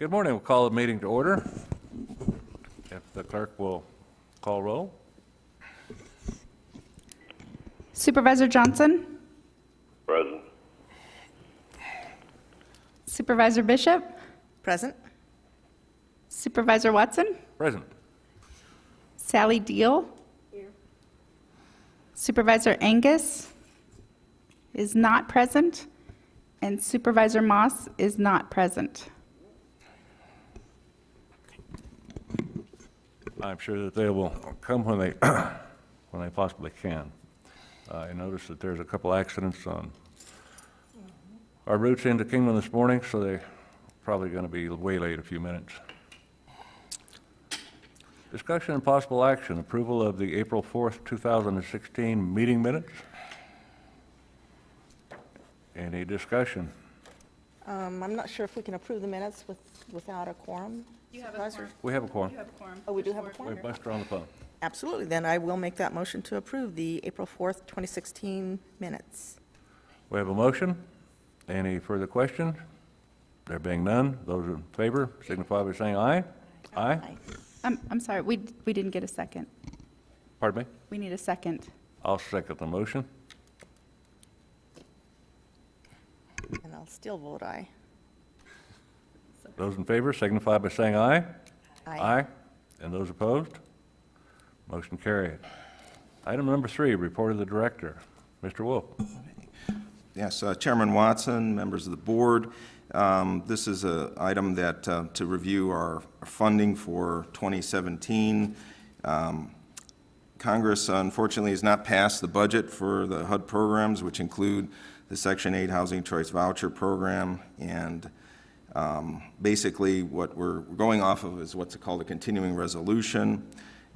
Good morning. We'll call the meeting to order. If the clerk will call roll. Supervisor Johnson? Present. Supervisor Bishop? Present. Supervisor Watson? Present. Sally Deal? Here. Supervisor Angus is not present, and Supervisor Moss is not present. I'm sure that they will come when they when they possibly can. I noticed that there's a couple accidents on our routes into Kingman this morning, so they're probably going to be way late a few minutes. Discussion and possible action, approval of the April 4th, 2016 meeting minutes. Any discussion? I'm not sure if we can approve the minutes without a quorum. You have a Supervisor? quorum. We have a quorum. You have quorum. Oh, we do have a We quorum? have Buster on the phone. Absolutely. Then I will make that motion to approve the April 4th, 2016 minutes. We have a motion. Any further questions? There being none, those in favor signify by saying aye. Aye. I'm sorry, we didn't get a second. Pardon me? We need a second. I'll second the motion. And I'll still vote aye. Those in favor signify by saying aye. Aye. And those opposed? Motion carried. Item number 3, report of the director. Mr. Wolf. Yes, Chairman Watson, members of the board, this is an item that to review our funding for 2017. Congress unfortunately has not passed the budget for the HUD programs, which include the Section 8 Housing Choice Voucher Program, and basically what we're going off of is what's called a continuing resolution.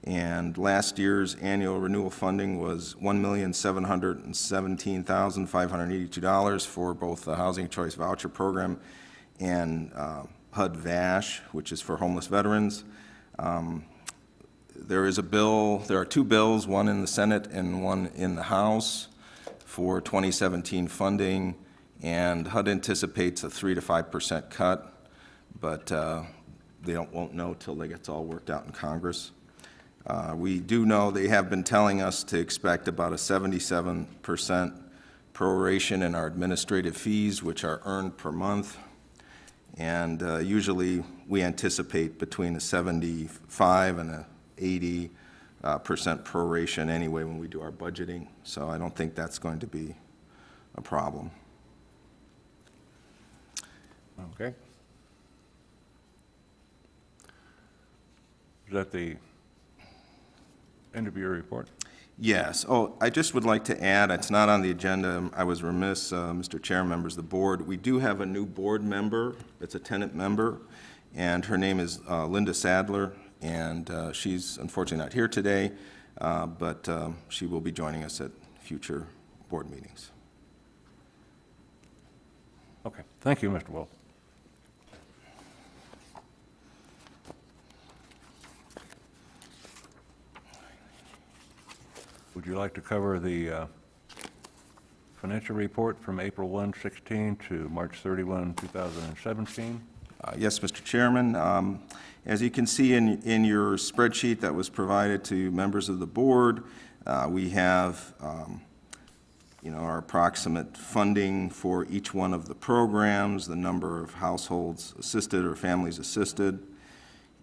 And last year's annual renewal funding was $1,717,582 for both the Housing Choice Voucher Program and HUD VASH, which is for homeless veterans. There is a bill, there are 2 bills, one in the Senate and one in the House for 2017 funding, and HUD anticipates a 3 to 5% cut, but they won't know till it gets all worked out in Congress. We do know they have been telling us to expect about a 77% proration in our administrative fees, which are earned per month. And usually we anticipate between a 75 and a 80% proration anyway when we do our budgeting. So I don't think that's going to be a problem. Okay. Is that the end of your report? Yes. Oh, I just would like to add, it's not on the agenda. I was remiss, Mr. Chair, members of the board. We do have a new board member. It's a tenant member, and her name is Linda Sadler, and she's unfortunately not here today, but she will be joining us at future board meetings. Okay. Thank you, Mr. Wolf. Would you like to cover the financial report from April 1, 16 to March 31, 2017? Yes, Mr. Chairman. As you can see in your spreadsheet that was provided to members of the board, we have our approximate funding for each one of the programs, the number of households assisted or families assisted,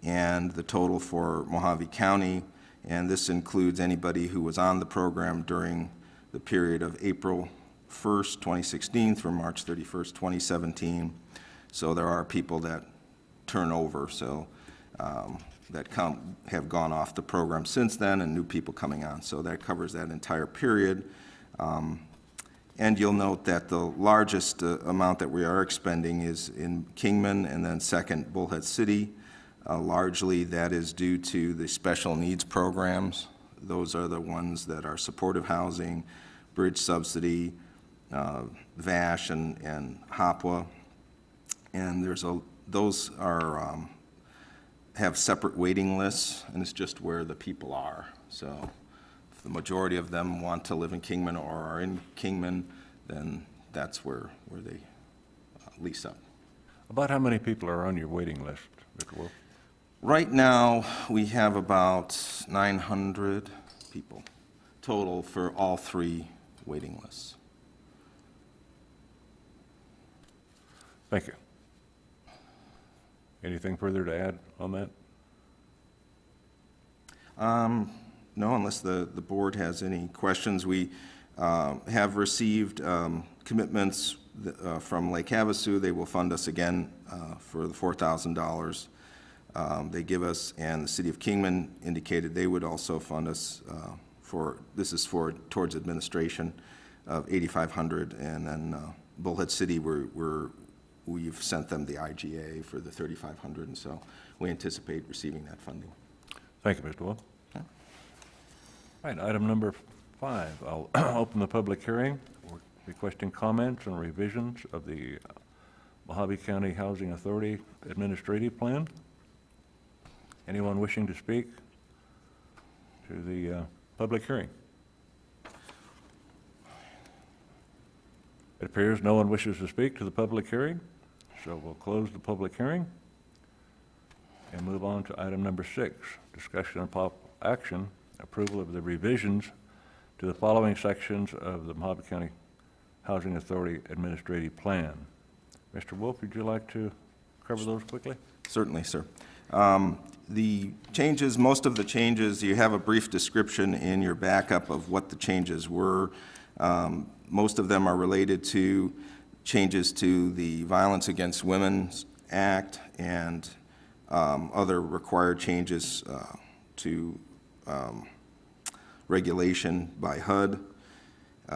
and the total for Mohave County. And this includes anybody who was on the program during the period of April 1st, 2016 through March 31st, 2017. So there are people that turn over, so that have gone off the program since then, and new people coming on. So that covers that entire period. And you'll note that the largest amount that we are expending is in Kingman, and then second, Bullhead City. Largely that is due to the special needs programs. Those are the ones that are supportive housing, bridge subsidy, VASH, and HOPWA. And those have separate waiting lists, and it's just where the people are. So if the majority of them want to live in Kingman or are in Kingman, then that's where they lease up. About how many people are on your waiting list, Mr. Wolf? Right now, we have about 900 people total for all three waiting lists. Thank you. Anything further to add on that? No, unless the board has any questions. We have received commitments from Lake Havasu. They will fund us again for the $4,000 they give us, and the City of Kingman indicated they would also fund us towards administration of $8,500, and then Bullhead City, we've sent them the IGA for the $3,500, and so we anticipate receiving that funding. Thank you, Mr. Wolf. All right, item number 5, I'll open the public hearing. We're requesting comments and revisions of the Mohave County Housing Authority Administrative Plan. Anyone wishing to speak to the public hearing? It appears no one wishes to speak to the public hearing, so we'll close the public hearing and move on to item number 6, discussion and possible action, approval of the revisions to the following sections of the Mohave County Housing Authority Administrative Plan. Mr. Wolf, would you like to cover those quickly? Certainly, sir. The changes, most of the changes, you have a brief description in your backup of what the changes were. Most of them are related to changes to the Violence Against Women's Act and other required changes to regulation by HUD.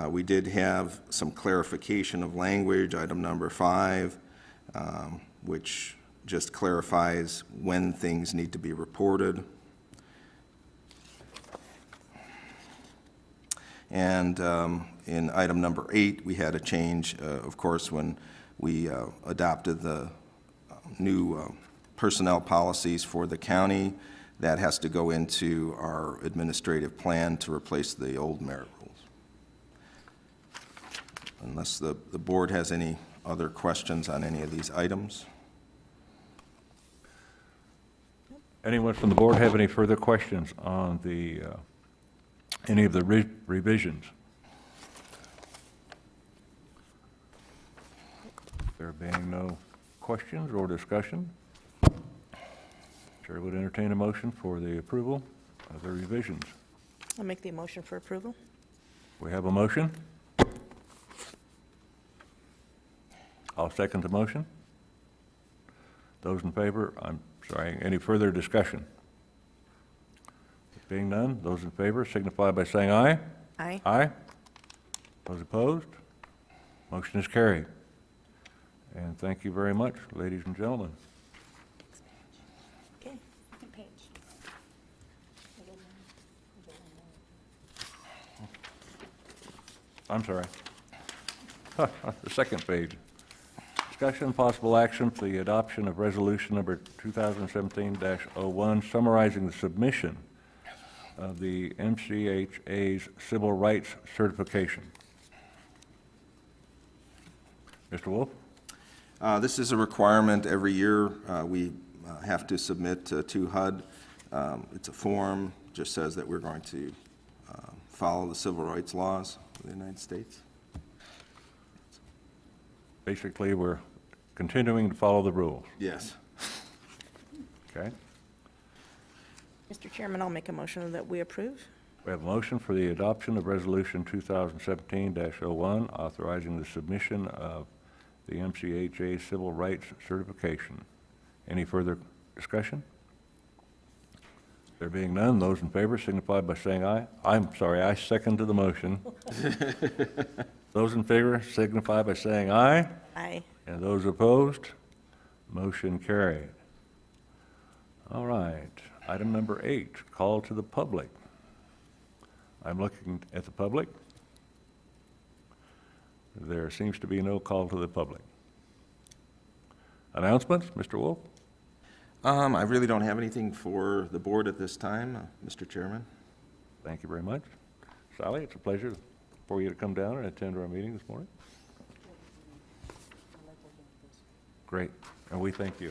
We did have some clarification of language, item number 5, which just clarifies when things need to be reported. And in item number 8, we had a change, of course, when we adopted the new personnel policies for the county. That has to go into our administrative plan to replace the old merit rules. Unless the board has any other questions on any of these items. Anyone from the board have any further questions on the, any of the revisions? There being no questions or discussion, Chair would entertain a motion for the approval of the revisions. I'll make the motion for approval. We have a motion. I'll second the motion. Those in favor, any further discussion? Being none, those in favor signify by saying aye. Aye. Aye. Those opposed? Motion is carried. And thank you very much, ladies and gentlemen. Okay. Second page. I'm sorry. The second page. Discussion and possible action for the adoption of resolution number 2017-01, summarizing the submission of the MCHA's Civil Rights Certification. Mr. Wolf? This is a requirement every year. We have to submit to HUD. It's a form, just says that we're going to follow the civil rights laws of the United States. Basically, we're continuing to follow the rules, Yes. okay? Mr. Chairman, I'll make a motion that we approve. We have a motion for the adoption of Resolution 2017-01, authorizing the submission of the MCHA Civil Rights Certification. Any further discussion? There being none, those in favor signify by saying aye. I'm sorry, I second to the motion. Those in favor signify by saying aye. Aye. And those opposed, motion carried. All right, item number 8, call to the public. I'm looking at the public. There seems to be no call to the public. Announcements, Mr. Wolf? I really don't have anything for the board at this time, Mr. Chairman. Thank you very much. Sally, it's a pleasure for you to come down and attend our meeting this morning. great, and we thank you.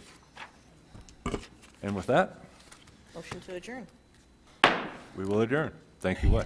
And with that, Motion to adjourn. we will adjourn. Thank you, Wes.